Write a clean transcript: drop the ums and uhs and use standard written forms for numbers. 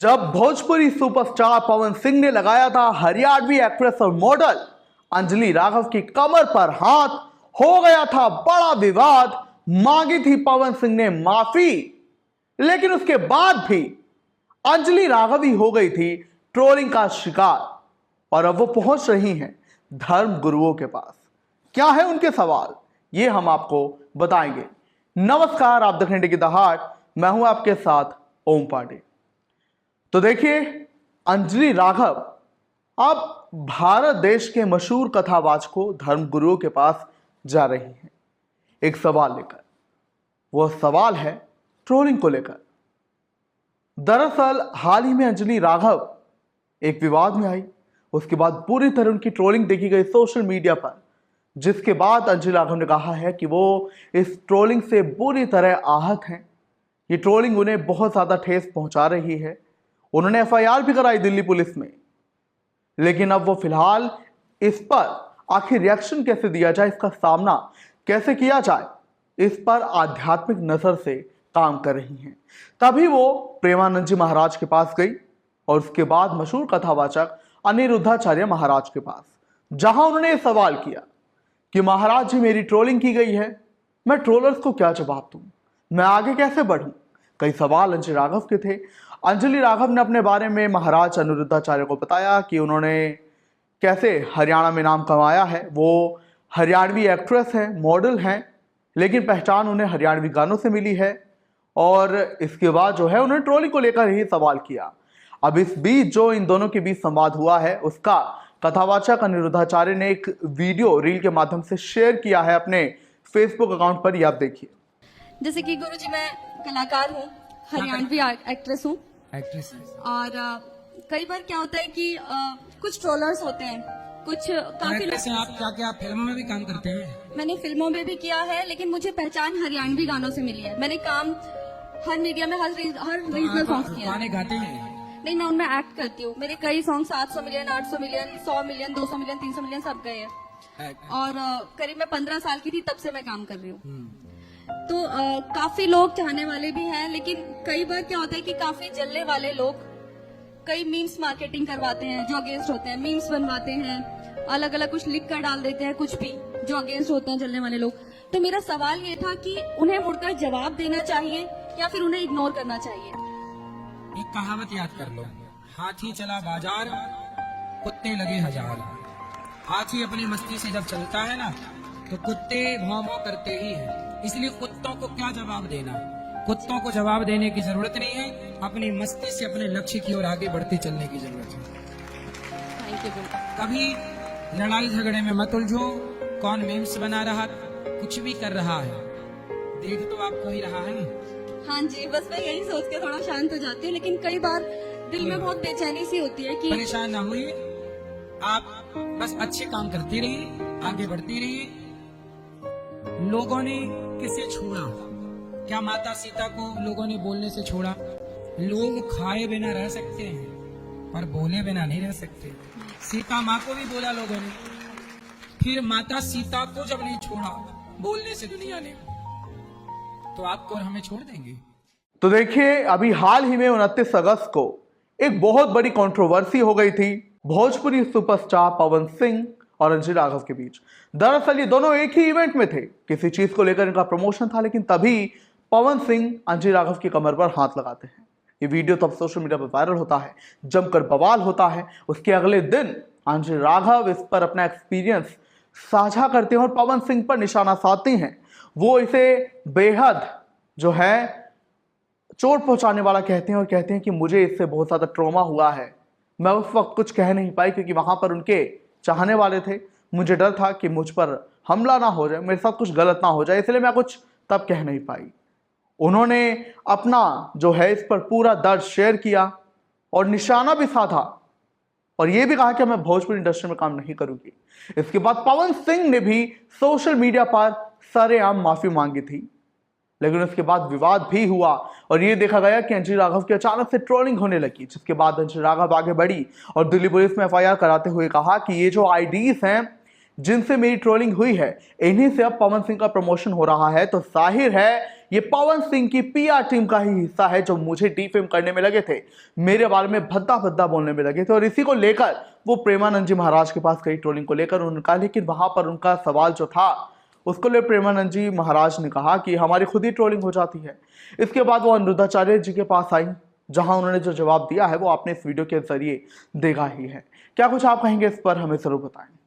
जब भोजपुरी सुपरस्टार पवन सिंह ने लगाया था हरियाणवी एक्ट्रेस और मॉडल अंजलि राघव की कमर पर हाथ, हो गया था बड़ा विवाद। मांगी थी पवन सिंह ने माफी, लेकिन उसके बाद भी अंजलि राघव ही हो गई थी ट्रोलिंग का शिकार और अब वो पहुंच रही हैं धर्म गुरुओं के पास। क्या है उनके सवाल, ये हम आपको बताएंगे। नमस्कार, आप देख रहे हैं द हार्ट, मैं हूं आपके साथ ओम पांडे। तो देखिए, अंजलि राघव अब भारत देश के मशहूर कथावाचकों धर्म गुरुओं के पास जा रही हैं एक सवाल लेकर। वह सवाल है ट्रोलिंग को लेकर। दरअसल हाल ही में अंजलि राघव एक विवाद में आई, उसके बाद पूरी तरह उनकी ट्रोलिंग देखी गई सोशल मीडिया पर, जिसके बाद अंजलि राघव ने कहा है कि वो इस ट्रोलिंग से बुरी तरह आहत हैं। ये ट्रोलिंग उन्हें बहुत ज़्यादा ठेस पहुंचा रही है। उन्होंने एफआईआर भी कराई दिल्ली पुलिस में, लेकिन अब वो फिलहाल इस पर आखिर रिएक्शन कैसे दिया जाए, इसका सामना कैसे किया जाए, इस पर आध्यात्मिक नजर से काम कर रही हैं। तभी वो प्रेमानंद जी महाराज के पास गई और उसके बाद मशहूर कथावाचक अनिरुद्धाचार्य महाराज के पास, जहां उन्होंने सवाल किया कि महाराज जी, मेरी ट्रोलिंग की गई है, मैं ट्रोलर्स को क्या जवाब दूं, मैं आगे कैसे बढ़ूं। कई सवाल अंजलि राघव के थे। अंजलि राघव ने अपने बारे में महाराज अनिरुद्धाचार्य को बताया कि उन्होंने कैसे हरियाणा में नाम कमाया है। वो हरियाणवी एक्ट्रेस है, मॉडल हैं, लेकिन पहचान उन्हें हरियाणवी गानों से मिली है। और इसके बाद जो है उन्होंने ट्रोलिंग को लेकर ही सवाल किया। अब इस बीच जो इन दोनों के बीच संवाद हुआ है, उसका कथावाचक अनिरुद्धाचार्य ने एक वीडियो रील के माध्यम से शेयर किया है अपने फेसबुक अकाउंट पर। ये आप देखिए। जैसे कि गुरुजी, मैं कलाकार हूँ, हरियाणवी एक्ट्रेस हूँ। और कई बार क्या होता है कि कुछ ट्रोलर्स होते हैं, कुछ काफी लोग। आप क्या फिल्मों में भी काम करते हैं? मैंने फिल्मों में भी किया है, लेकिन मुझे पहचान हरियाणवी गानों से मिली है। मैंने काम हर मीडिया में हर रीजनल सॉन्ग किया है। गाते हैं? नहीं, मैं उनमें एक्ट करती हूँ। मेरे कई song 700 million, 800 million, 100 million, 200 million, 300 million सब गए हैं। और करीब मैं 15 साल की थी तब से मैं काम कर रही हूँ। तो काफी लोग चाहने वाले भी हैं, लेकिन कई बार क्या होता है कि काफी जलने वाले लोग कई मीम्स मार्केटिंग करवाते हैं जो अगेंस्ट होते हैं, मीम्स बनवाते हैं, अलग अलग कुछ लिख कर डाल देते हैं, कुछ भी जो अगेंस्ट होते हैं जलने वाले लोग। तो मेरा सवाल ये था कि उन्हें मुड़कर जवाब देना चाहिए या फिर उन्हें इग्नोर करना चाहिए। एक कहावत याद कर लो, हाथी चला बाजार, कुत्ते लगे हजार। हाथी अपनी मस्ती से जब चलता है ना, तो कुत्ते भौं भौं करते ही हैं। इसलिए कुत्तों को क्या जवाब देना, कुत्तों को जवाब देने की जरूरत नहीं है। अपनी मस्ती से अपने लक्ष्य की ओर आगे बढ़ते चलने की जरूरत है। कभी लड़ाई झगड़े में मत उलझो। कौन मीम्स बना रहा, कुछ भी कर रहा है, देख तो आपको ही रहा है। हाँ जी, बस मैं यही सोच के थोड़ा शांत हो जाती हूँ, लेकिन कई बार दिल में बहुत बेचैनी सी होती है कि परेशान ना हुई, आप बस अच्छे काम करती रहिए, आगे बढ़ती रहिए। लोगों ने किसे छोड़ा? क्या माता सीता को लोगों ने बोलने से छोड़ा? लोग खाए बिना रह सकते हैं, पर बोले बिना नहीं रह सकते। सीता माँ को भी बोला लोगों ने, फिर माता सीता को जब नहीं छोड़ा बोलने से दुनिया ने, तो आपको और हमें छोड़ देंगे? तो देखिए, अभी हाल ही में 29 अगस्त को एक बहुत बड़ी कंट्रोवर्सी हो गई थी भोजपुरी सुपरस्टार पवन सिंह और अंजलि राघव के बीच। दरअसल ये दोनों एक ही इवेंट में थे, किसी चीज को लेकर इनका प्रमोशन था, लेकिन तभी पवन सिंह अंजलि राघव की कमर पर हाथ लगाते हैं। ये वीडियो तब सोशल मीडिया पर वायरल होता है, जमकर बवाल होता है। उसके अगले दिन अंजलि राघव इस पर अपना एक्सपीरियंस साझा करते हैं और पवन सिंह पर निशाना साधती हैं। वो इसे बेहद जो है चोट पहुंचाने वाला कहते हैं और कहते हैं कि मुझे इससे बहुत ज्यादा ट्रॉमा हुआ है। मैं उस वक्त कुछ कह नहीं पाई क्योंकि वहां पर उनके चाहने वाले थे। मुझे डर था कि मुझ पर हमला ना हो जाए, मेरे साथ कुछ गलत ना हो जाए, इसलिए मैं कुछ तब कह नहीं पाई। उन्होंने अपना जो है इस पर पूरा दर्द शेयर किया और निशाना भी साधा और यह भी कहा कि मैं भोजपुरी इंडस्ट्री में काम नहीं करूंगी। इसके बाद पवन सिंह ने भी सोशल मीडिया पर सरेआम माफी मांगी थी, लेकिन उसके बाद विवाद भी हुआ और ये देखा गया कि अंजलि राघव की अचानक से ट्रोलिंग होने लगी, जिसके बाद अंजलि राघव आगे बढ़ी और दिल्ली पुलिस में एफआईआर कराते हुए कहा कि ये जो आईडीज हैं जिनसे मेरी ट्रोलिंग हुई है, इन्हीं से अब पवन सिंह का प्रमोशन हो रहा है। तो जाहिर है ये पवन सिंह की पीआर टीम का ही हिस्सा है जो मुझे डिफेम करने में लगे थे, मेरे बारे में भद्दा भद्दा बोलने में लगे थे और इसी को लेकर वो प्रेमानंद जी महाराज के पास गई ट्रोलिंग को लेकर उनका। लेकिन वहां पर उनका सवाल जो था उसको ले प्रेमानंद जी महाराज ने कहा कि हमारी खुद ही ट्रोलिंग हो जाती है। इसके बाद वो अनिरुद्धाचार्य जी के पास आई, जहां उन्होंने जो जवाब दिया है वो आपने इस वीडियो के जरिए देखा ही है। क्या कुछ आप कहेंगे इस पर, हमें जरूर बताएं।